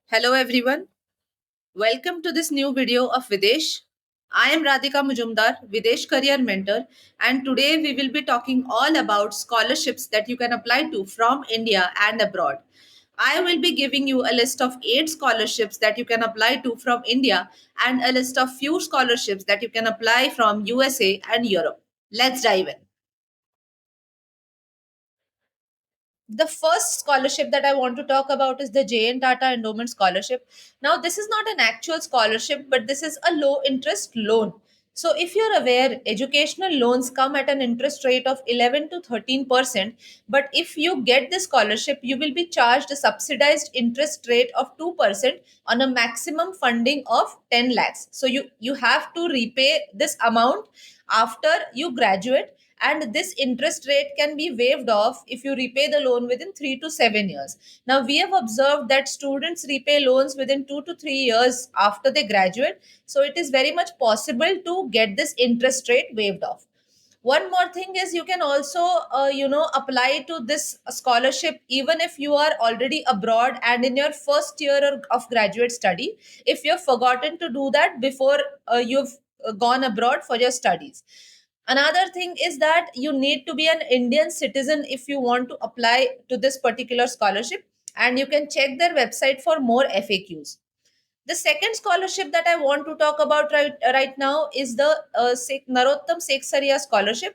Hello everyone. Welcome to this new video of Videsh. I am Radhika Mujumdar, Videsh Career Mentor, and today we will be talking all about scholarships that you can apply to from India and abroad. I will be giving you a list of 8 scholarships that you can apply to from India and a list of few scholarships that you can apply from USA and Europe. Let's dive in. The first scholarship that I want to talk about is the JN Tata Endowment Scholarship. Now, this is not an actual scholarship, but this is a low interest loan. So, if you're aware, educational loans come at an interest rate of 11 to 13%. But if you get this scholarship, you will be charged a subsidized interest rate of 2% on a maximum funding of 10 lakhs. So, you have to repay this amount after you graduate, and this interest rate can be waived off if you repay the loan within 3 to 7 years. Now we have observed that students repay loans within 2 to 3 years after they graduate, so it is very much possible to get this interest rate waived off. One more thing is you can also apply to this scholarship even if you are already abroad and in your first year of graduate study, if you've forgotten to do that before you've gone abroad for your studies. Another thing is that you need to be an Indian citizen if you want to apply to this particular scholarship, and you can check their website for more FAQs. The second scholarship that I want to talk about right now is the Narottam Seksaria scholarship.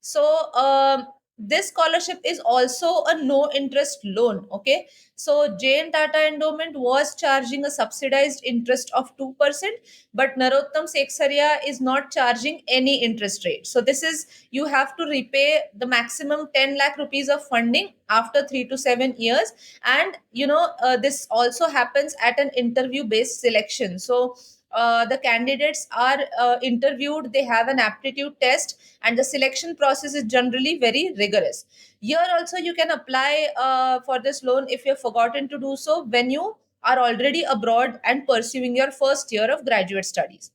So this scholarship is also a no interest loan. Okay, so Jane Tata Endowment was charging a subsidized interest of 2%, but Narottam Seksaria is not charging any interest rate. So this is, you have to repay the maximum 10 lakh rupees of funding after 3 to 7 years. And this also happens at an interview based selection. So the candidates are interviewed, they have an aptitude test, and the selection process is generally very rigorous. Here also you can apply for this loan if you've forgotten to do so when you are already abroad and pursuing your first year of graduate studies.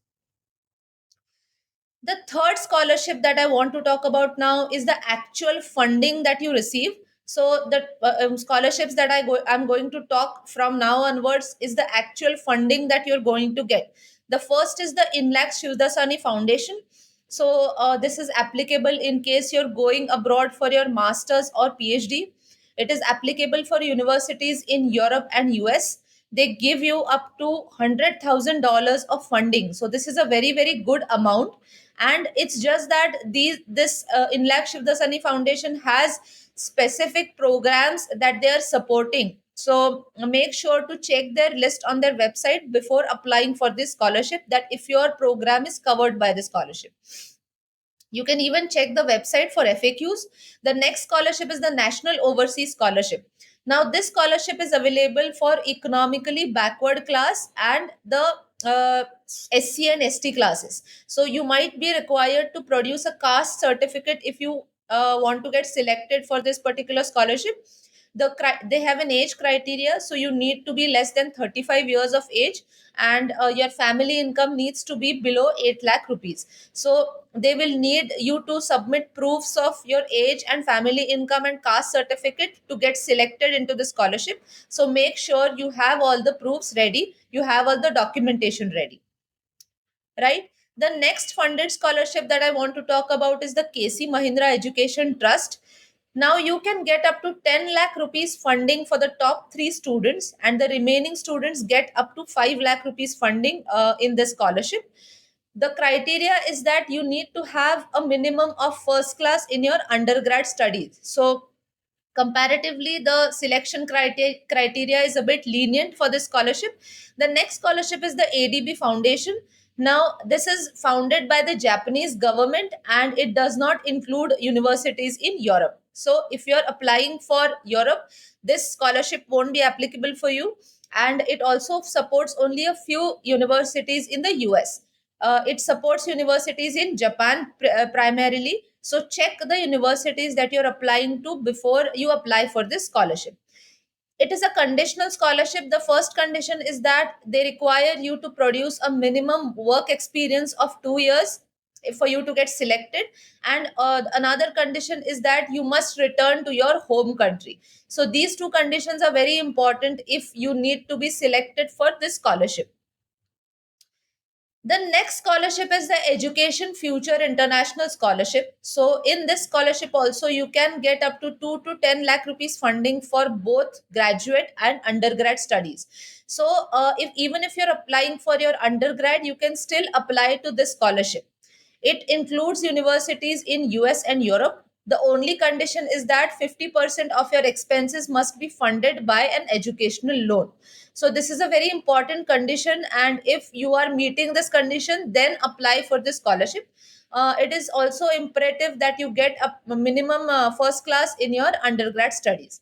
The third scholarship that I want to talk about now is the actual funding that you receive. So the scholarships that I'm going to talk from now onwards is the actual funding that you're going to get. The first is the Inlak Shivdasani Foundation. So this is applicable in case you're going abroad for your masters or PhD. It is applicable for universities in Europe and US. They give you up to $100,000 of funding. So this is a very very good amount, and it's just that this Inlak Shivdasani Foundation has specific programs that they are supporting. So make sure to check their list on their website before applying for this scholarship, that if your program is covered by the scholarship. You can even check the website for FAQs. The next scholarship is the National Overseas Scholarship. Now, this scholarship is available for economically backward class and the SC and ST classes. So, you might be required to produce a caste certificate if you want to get selected for this particular scholarship. They have an age criteria, so you need to be less than 35 years of age, and your family income needs to be below 8 lakh rupees. So they will need you to submit proofs of your age and family income and caste certificate to get selected into the scholarship. So make sure you have all the proofs ready, you have all the documentation ready, right? The next funded scholarship that I want to talk about is the KC Mahindra Education Trust. Now you can get up to 10 lakh rupees funding for the top 3 students, and the remaining students get up to 5 lakh rupees funding in this scholarship. The criteria is that you need to have a minimum of first class in your undergrad studies. So comparatively the selection criteria is a bit lenient for this scholarship. The next scholarship is the ADB Foundation. Now this is founded by the Japanese government, and it does not include universities in Europe. So if you're applying for Europe, this scholarship won't be applicable for you. And it also supports only a few universities in the US. It supports universities in Japan primarily. So check the universities that you're applying to before you apply for this scholarship. It is a conditional scholarship. The first condition is that they require you to produce a minimum work experience of 2 years for you to get selected. And another condition is that you must return to your home country. So these two conditions are very important if you need to be selected for this scholarship. The next scholarship is the Education Future International Scholarship. So, in this scholarship, also you can get up to 2 to 10 lakh rupees funding for both graduate and undergrad studies. So, if even if you're applying for your undergrad, you can still apply to this scholarship. It includes universities in US and Europe. The only condition is that 50% of your expenses must be funded by an educational loan. So this is a very important condition, and if you are meeting this condition, then apply for this scholarship. It is also imperative that you get a minimum first class in your undergrad studies.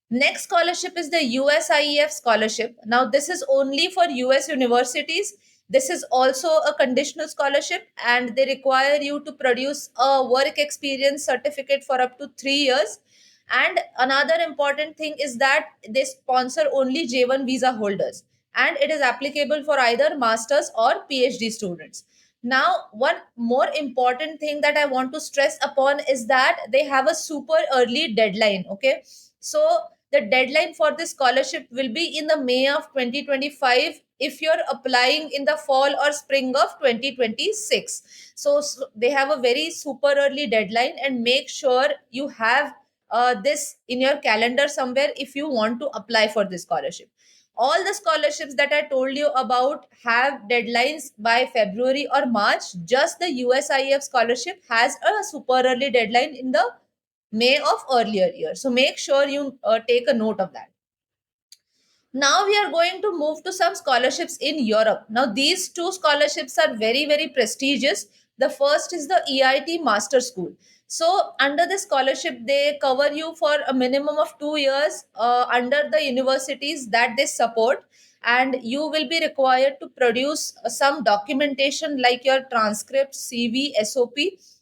Next scholarship is the USIEF scholarship. Now, this is only for US universities. This is also a conditional scholarship, and they require you to produce a work experience certificate for up to 3 years. And another important thing is that they sponsor only J1 visa holders, and it is applicable for either masters or PhD students. Now, one more important thing that I want to stress upon is that they have a super early deadline. Okay, so the deadline for this scholarship will be in the May of 2025 if you're applying in the fall or spring of 2026. So they have a very super early deadline, and make sure you have this in your calendar somewhere if you want to apply for this scholarship. All the scholarships that I told you about have deadlines by February or March. Just the USIF scholarship has a super early deadline in the May of earlier year. So make sure you take a note of that. Now we are going to move to some scholarships in Europe. Now these two scholarships are very, very prestigious. The first is the EIT Master School. So under the scholarship, they cover you for a minimum of 2 years under the universities that they support, and you will be required to produce some documentation like your transcript, CV, SOP,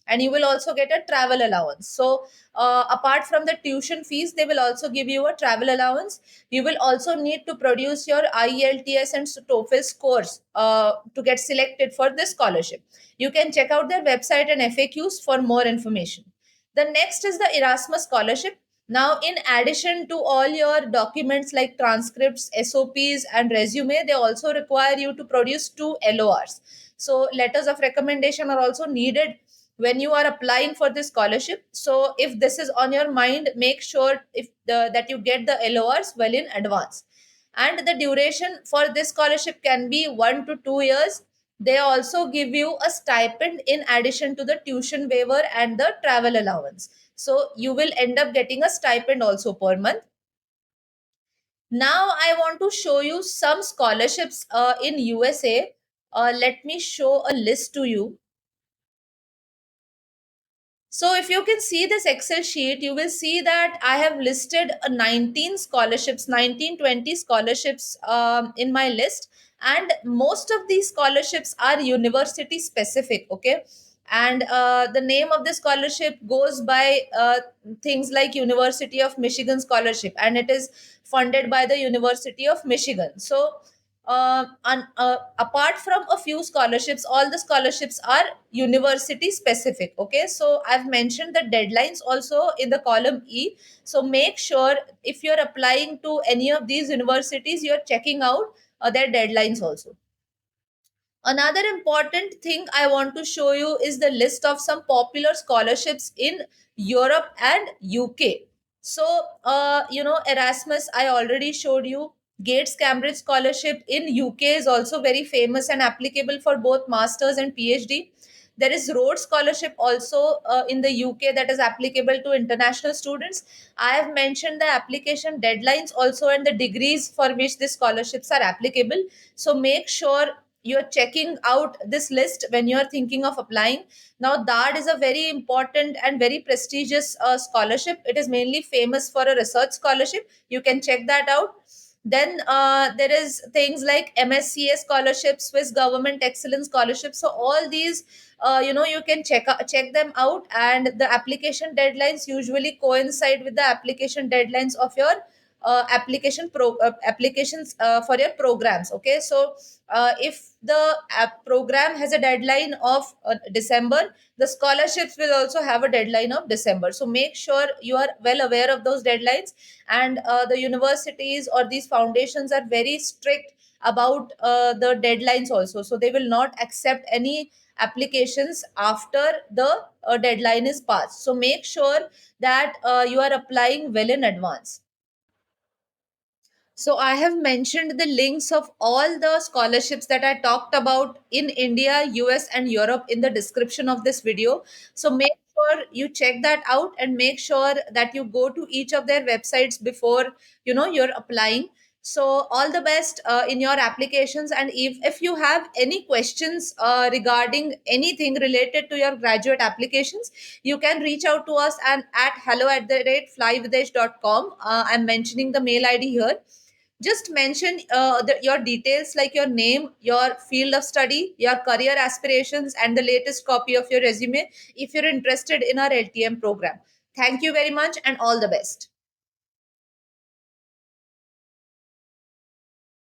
and you will also get a travel allowance. So apart from the tuition fees, they will also give you a travel allowance. You will also need to produce your IELTS and TOEFL scores to get selected for this scholarship. You can check out their website and FAQs for more information. The next is the Erasmus scholarship. Now, in addition to all your documents like transcripts, SOPs, and resume, they also require you to produce two LORs. So, letters of recommendation are also needed when you are applying for this scholarship. So if this is on your mind, make sure that you get the LORs well in advance. And the duration for this scholarship can be 1 to 2 years. They also give you a stipend in addition to the tuition waiver and the travel allowance. So you will end up getting a stipend also per month. Now I want to show you some scholarships in USA. Let me show a list to you. So if you can see this Excel sheet, you will see that I have listed 19 scholarships, 1920 scholarships in my list. And most of these scholarships are university specific, okay? And the name of the scholarship goes by things like University of Michigan Scholarship, and it is funded by the University of Michigan. So apart from a few scholarships, all the scholarships are university specific. Okay, so I've mentioned the deadlines also in the column E. So make sure if you're applying to any of these universities, you're checking out their deadlines also. Another important thing I want to show you is the list of some popular scholarships in Europe and UK. So, Erasmus, I already showed you. Gates Cambridge Scholarship in UK is also very famous and applicable for both masters and PhD. There is Rhodes Scholarship also in the UK that is applicable to international students. I have mentioned the application deadlines also and the degrees for which these scholarships are applicable. So make sure you're checking out this list when you're thinking of applying. Now, DARD is a very important and very prestigious scholarship. It is mainly famous for a research scholarship. You can check that out. Then there is things like MSCA scholarship, Swiss Government Excellence Scholarship. So all these, you can check them out, and the application deadlines usually coincide with the application deadlines of your applications for your programs. Okay, so if the program has a deadline of December, the scholarships will also have a deadline of December. So make sure you are well aware of those deadlines. And the universities or these foundations are very strict about the deadlines also, so they will not accept any applications after the deadline is passed. So make sure that you are applying well in advance. So I have mentioned the links of all the scholarships that I talked about in India, US, and Europe in the description of this video. So make sure you check that out and make sure that you go to each of their websites before you're applying. So all the best in your applications. And if you have any questions regarding anything related to your graduate applications, you can reach out to us and at hello@flyvidesh.com. I'm mentioning the mail ID here. Just mention your details like your name, your field of study, your career aspirations, and the latest copy of your resume if you're interested in our LTM program. Thank you very much and all the best.